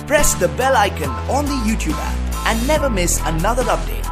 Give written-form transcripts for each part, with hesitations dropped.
Press the bell icon on the YouTube app and never miss another update.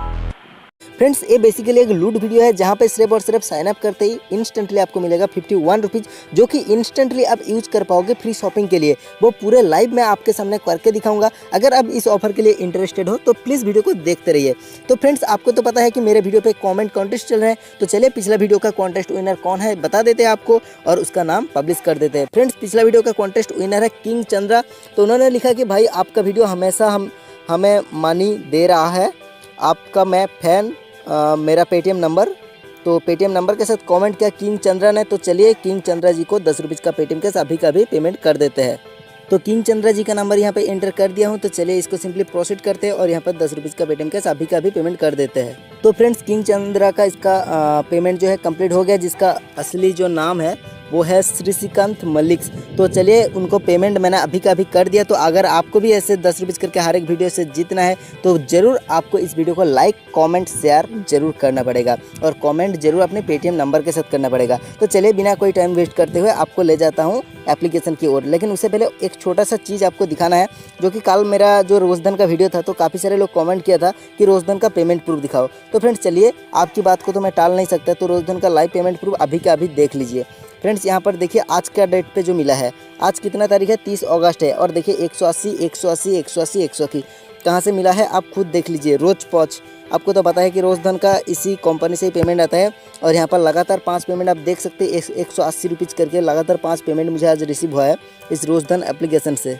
Friends ये basically एक लूट video है जहाँ पे सिर्फ और सिर्फ साइन अप करते ही इंस्टेंटली आपको मिलेगा 51 रुपीज़, जो कि इंस्टेंटली आप यूज कर पाओगे फ्री शॉपिंग के लिए। वो पूरे लाइव मैं आपके सामने करके दिखाऊंगा। अगर आप इस ऑफर के लिए इंटरेस्टेड हो तो प्लीज़ वीडियो को देखते रहिए। तो फ्रेंड्स आपको तो पता है कि मेरे वीडियो पे कॉमेंट कॉन्टेस्ट चल रहे हैं, तो चलिए पिछला वीडियो का कॉन्टेस्ट विनर कौन है बता देते हैं आपको और उसका नाम पब्लिश कर देते हैं। फ्रेंड्स पिछला वीडियो का कॉन्टेस्ट विनर है किंग चंद्रा। तो उन्होंने लिखा कि भाई आपका वीडियो हमेशा हमें मनी दे रहा है, आपका मैं फैन, मेरा पेटीएम नंबर। तो पेटीएम नंबर के साथ कमेंट किया किंग चंद्रा ने। तो चलिए किंग चंद्रा जी को 10 रुपीज़ का पेटीएम कैश अभी का भी पेमेंट कर देते हैं। तो किंग चंद्रा जी का नंबर यहाँ पे एंटर कर दिया हूँ। तो चलिए इसको सिंपली प्रोसीड करते हैं और यहाँ पर 10 रुपीज़ का पेटीएम कैश अभी का भी पेमेंट कर देते हैं। तो फ्रेंड्स किंग चंद्रा का इसका पेमेंट जो है कंप्लीट हो गया, जिसका असली जो नाम है वो है श्रीकांत मलिक। तो चलिए उनको पेमेंट मैंने अभी का भी कर दिया। तो अगर आपको भी ऐसे 10 रुपीज़ करके हर एक वीडियो से जीतना है तो ज़रूर आपको इस वीडियो को लाइक कमेंट शेयर जरूर करना पड़ेगा और कमेंट जरूर अपने पेटीएम नंबर के साथ करना पड़ेगा। तो चलिए बिना कोई टाइम वेस्ट करते हुए आपको ले जाता हूँ एप्लीकेशन की ओर। लेकिन उससे पहले एक छोटा सा चीज़ आपको दिखाना है, जो कि कल मेरा जो रोजधन का वीडियो था तो काफ़ी सारे लोग कमेंट किया था कि रोजधन का पेमेंट प्रूफ दिखाओ। तो फ्रेंड्स चलिए आपकी बात को तो मैं टाल नहीं सकता, तो रोजधन का लाइव पेमेंट प्रूफ अभी का अभी देख लीजिए। फ्रेंड्स यहाँ पर देखिए आज का डेट पे जो मिला है, आज कितना तारीख है 30 अगस्त है, और देखिए 180 180 180 180 कहाँ से मिला है आप खुद देख लीजिए। रोज पॉच आपको तो पता है कि रोजधन का इसी कंपनी से ही पेमेंट आता है, और यहाँ पर लगातार 5 पेमेंट आप देख सकते हैं 180 रुपीज़ करके लगातार 5 पेमेंट मुझे आज रिसीव हुआ है इस रोजधन एप्लीकेशन से।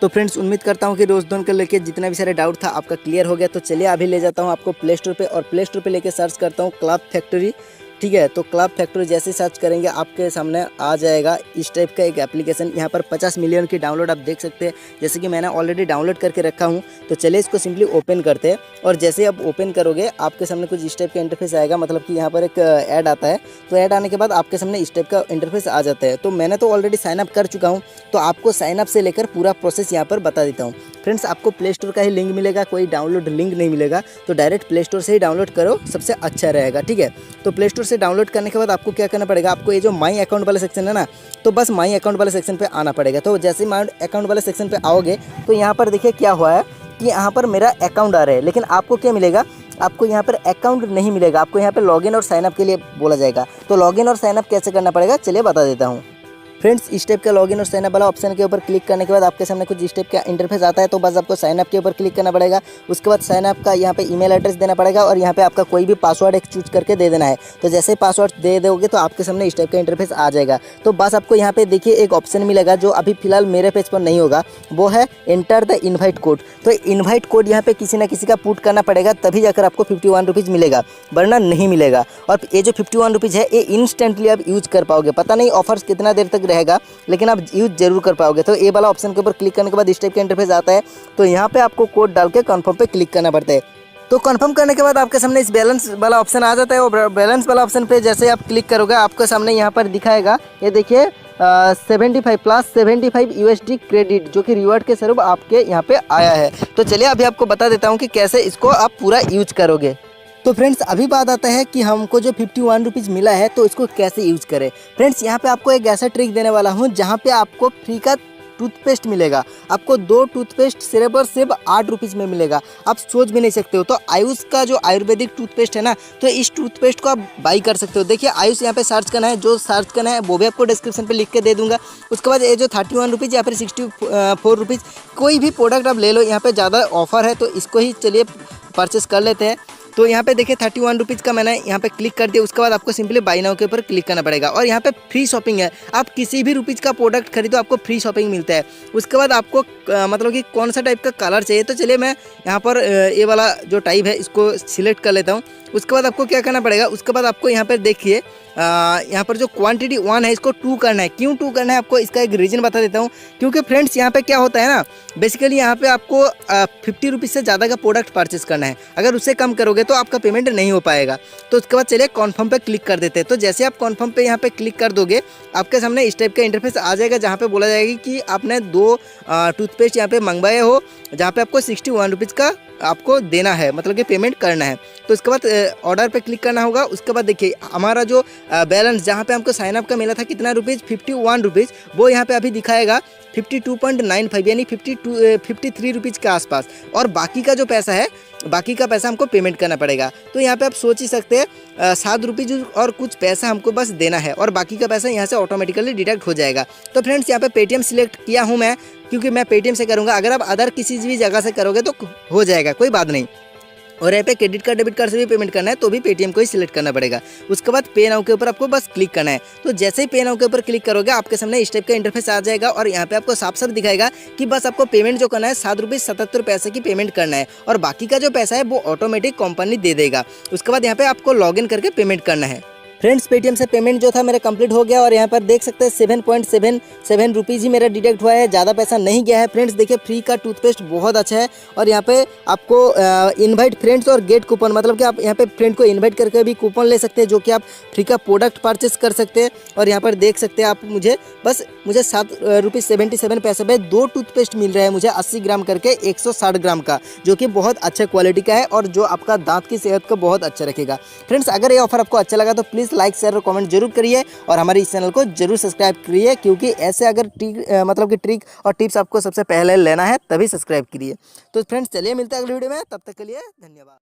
तो फ्रेंड्स उम्मीद करता हूँ कि रोजधन को लेके जितना भी सारे डाउट था आपका क्लियर हो गया। तो चलिए अभी ले जाता हूँ आपको प्ले स्टोर पे, और प्ले स्टोर पे लेके सर्च करता हूँ क्लब फैक्ट्री। ठीक है, तो क्लब फैक्ट्री जैसे ही सर्च करेंगे आपके सामने आ जाएगा इस टाइप का एक एप्लीकेशन। यहाँ पर 50 मिलियन की डाउनलोड आप देख सकते हैं, जैसे कि मैंने ऑलरेडी डाउनलोड करके रखा हूँ। तो चलिए इसको सिंपली ओपन करते हैं, और जैसे आप ओपन करोगे आपके सामने कुछ इस टाइप का इंटरफेस आएगा। मतलब कि यहाँ पर एक ऐड आता है, तो ऐड आने के बाद आपके सामने इस टाइप का इंटरफेस आ जाता है। तो मैंने तो ऑलरेडी साइनअप कर चुका हूँ, तो आपको साइनअप से लेकर पूरा प्रोसेस यहाँ पर बता देता हूँ। फ्रेंड्स आपको प्ले स्टोर का ही लिंक मिलेगा, कोई डाउनलोड लिंक नहीं मिलेगा। तो डायरेक्ट प्ले स्टोर से ही डाउनलोड करो, सबसे अच्छा रहेगा। ठीक है, तो प्ले स्टोर से डाउनलोड करने के बाद आपको क्या करना पड़ेगा, आपको ये जो माई अकाउंट वाला सेक्शन है ना, तो बस माई अकाउंट वाले सेक्शन पे आना पड़ेगा। तो जैसे ही माई अकाउंट वाले सेक्शन पे आओगे तो यहाँ पर देखिए क्या हुआ है कि यहाँ पर मेरा अकाउंट आ रहा है, लेकिन आपको क्या मिलेगा, आपको यहाँ पर अकाउंट नहीं मिलेगा। आपको यहाँ पर लॉगिन और साइनअप के लिए बोला जाएगा। तो लॉगिन और साइनअप कैसे करना पड़ेगा चलिए बता देता हूँ। फ्रेंड्स इस टाइप का लॉगिन और साइनअप वाला ऑप्शन के ऊपर क्लिक करने के बाद आपके सामने कुछ इस टाइप का इंटरफेस आता है। तो बस आपको साइनअप के ऊपर क्लिक करना पड़ेगा। उसके बाद साइनअप का यहाँ पे ईमेल एड्रेस देना पड़ेगा, और यहाँ पे आपका कोई भी पासवर्ड एक चूज करके दे देना है। तो जैसे ही पासवर्ड दे दोगे तो आपके सामने इस टाइप का इंटरफेस आ जाएगा। तो बस आपको यहाँ पे देखिए एक ऑप्शन मिलेगा जो अभी फिलहाल मेरे पेज पर नहीं होगा, वो है एंटर द इन्वाइट कोड। तो इन्वाइट कोड यहाँ पे किसी ना किसी का पुट करना पड़ेगा, तभी जाकर आपको 51 रुपीज़ मिलेगा, वरना नहीं मिलेगा। और ये जो 51 रुपीज़ है ये इंस्टेंटली आप यूज कर पाओगे। पता नहीं ऑफर्स कितना देर तक रहेगा, लेकिन आप यूज जरूर कर पाओगे। तो ये वाला ऑप्शन के ऊपर क्लिक करने के बाद इस टाइप का इंटरफेस आता है। तो यहाँ पे आपको कोड डाल के कंफर्म पे क्लिक करना पड़ता है। तो कंफर्म करने के बाद आपके सामने इस बैलेंस वाला ऑप्शन आ जाता है, और बैलेंस वाला ऑप्शन पे जैसे आप क्लिक करोगे आपके सामने यहाँ पर दिखाएगा, ये देखिए 75 प्लस 75 USD क्रेडिट, जो कि रिवॉर्ड के स्वरूप आपके यहाँ पे आया है। तो चलिए अभी आपको बता देता हूँ कि कैसे इसको आप पूरा यूज करोगे। तो फ्रेंड्स अभी बात आता है कि हमको जो 51 रुपीज़ मिला है तो इसको कैसे यूज़ करें। फ्रेंड्स यहाँ पे आपको एक ऐसा ट्रिक देने वाला हूँ जहाँ पे आपको फ्री का टूथपेस्ट मिलेगा। आपको 2 टूथपेस्ट सिर्फ और सिर्फ 8 रुपीज़ में मिलेगा। आप सोच भी नहीं सकते हो। तो आयुष का जो आयुर्वेदिक टूथपेस्ट है ना, तो इस टूथपेस्ट को आप बाई कर सकते हो। देखिए आयुष यहाँ पे सर्च करना है, जो सर्च करना है वो भी आपको डिस्क्रिप्शन पे लिख के दे दूंगा। उसके बाद ये जो 31 रुपीज़ या फिर 64 रुपीज़ कोई भी प्रोडक्ट आप ले लो, यहाँ पे ज़्यादा ऑफर है तो इसको ही चलिए परचेस कर लेते हैं। तो यहाँ पे देखिए 31 रुपीज़ का मैंने यहाँ पे क्लिक कर दिया। उसके बाद आपको सिंपली बाय नाउ के ऊपर क्लिक करना पड़ेगा, और यहाँ पे फ्री शॉपिंग है। आप किसी भी रुपीज़ का प्रोडक्ट खरीदो आपको फ्री शॉपिंग मिलता है। उसके बाद आपको मतलब कि कौन सा टाइप का कलर चाहिए, तो चलिए मैं यहाँ पर ये वाला जो टाइप है इसको सिलेक्ट कर लेता हूँ। उसके बाद आपको क्या करना पड़ेगा, उसके बाद आपको यहाँ पर देखिए यहाँ पर जो क्वांटिटी 1 है इसको 2 करना है। क्यों 2 करना है आपको इसका एक रीज़न बता देता हूँ। क्योंकि फ्रेंड्स यहाँ पे क्या होता है ना, बेसिकली यहाँ पे आपको 50 रुपीज़ से ज़्यादा का प्रोडक्ट परचेस करना है। अगर उससे कम करोगे तो आपका पेमेंट नहीं हो पाएगा। तो उसके बाद चलिए कन्फर्म पे क्लिक कर देते हैं। तो जैसे आप कन्फर्म पे यहाँ पे क्लिक कर दोगे आपके सामने इस टाइप का इंटरफेस आ जाएगा, जहाँ पे बोला जाएगा कि आपने 2 टूथपेस्ट यहाँ पे मंगवाए हो, जहाँ पे आपको 61 रुपीज़ का आपको देना है, मतलब कि पेमेंट करना है। तो उसके बाद ऑर्डर पे क्लिक करना होगा। उसके बाद देखिए हमारा जो बैलेंस जहाँ पे हमको साइनअप का मिला था कितना रुपीज़ 51 रुपीज़, वो यहाँ पे अभी दिखाएगा 52.95 यानी 53 रुपीज़ के आसपास। और बाकी का जो पैसा है, बाकी का पैसा हमको पेमेंट करना पड़ेगा। तो यहाँ पे आप सोच ही सकते हैं 7 रुपीज़ और कुछ पैसा हमको बस देना है और बाकी का पैसा यहाँ से ऑटोमेटिकली डिडक्ट हो जाएगा। तो फ्रेंड्स यहाँ पे पेटीएम सिलेक्ट किया हूँ मैं, क्योंकि मैं पेटीएम से करूँगा। अगर आप अदर किसी भी जगह से करोगे तो हो जाएगा, कोई बात नहीं। और यहाँ पे क्रेडिट कार्ड डेबिट कार्ड से भी पेमेंट करना है तो भी पेटीएम को ही सिलेक्ट करना पड़ेगा। उसके बाद पे नाउ के ऊपर आपको बस क्लिक करना है। तो जैसे ही पे नाउ के ऊपर क्लिक करोगे आपके सामने इस टाइप का इंटरफेस आ जाएगा और यहाँ पे आपको साफ साफ दिखाएगा कि बस आपको पेमेंट जो करना है 7.77 की पेमेंट करना है और बाकी का जो पैसा है वो ऑटोमेटिक कंपनी दे देगा। उसके बाद यहाँ पे आपको लॉग इन करके पेमेंट करना है। फ्रेंड्स पेटीएम से पेमेंट जो था मेरा कंप्लीट हो गया और यहाँ पर देख सकते हैं 7.77 रुपीज़ ही मेरा डिडक्ट हुआ है, ज़्यादा पैसा नहीं गया है। फ्रेंड्स देखिए फ्री का टूथपेस्ट बहुत अच्छा है और यहाँ पे आपको इनवाइट फ्रेंड्स और गेट कूपन, मतलब कि आप यहाँ पे फ्रेंड को इनवाइट करके भी कूपन ले सकते हैं जो कि आप फ्री का प्रोडक्ट परचेस कर सकते हैं। और यहाँ पर देख सकते हैं आप मुझे 7.77 पे 2 टूथपेस्ट मिल रहा है मुझे 80 ग्राम करके 160 ग्राम का, जो कि बहुत अच्छा क्वालिटी का है और जो आपका दांत की सेहत को बहुत अच्छा रखेगा। फ्रेंड्स अगर ये ऑफर आपको अच्छा लगा तो प्लीज़ लाइक शेयर और कमेंट जरूर करिए और हमारे इस चैनल को जरूर सब्सक्राइब करिए, क्योंकि ऐसे अगर मतलब कि ट्रिक और टिप्स आपको सबसे पहले लेना है तभी सब्सक्राइब करिए। तो फ्रेंड्स चलिए मिलते हैं अगली वीडियो में, तब तक के लिए धन्यवाद।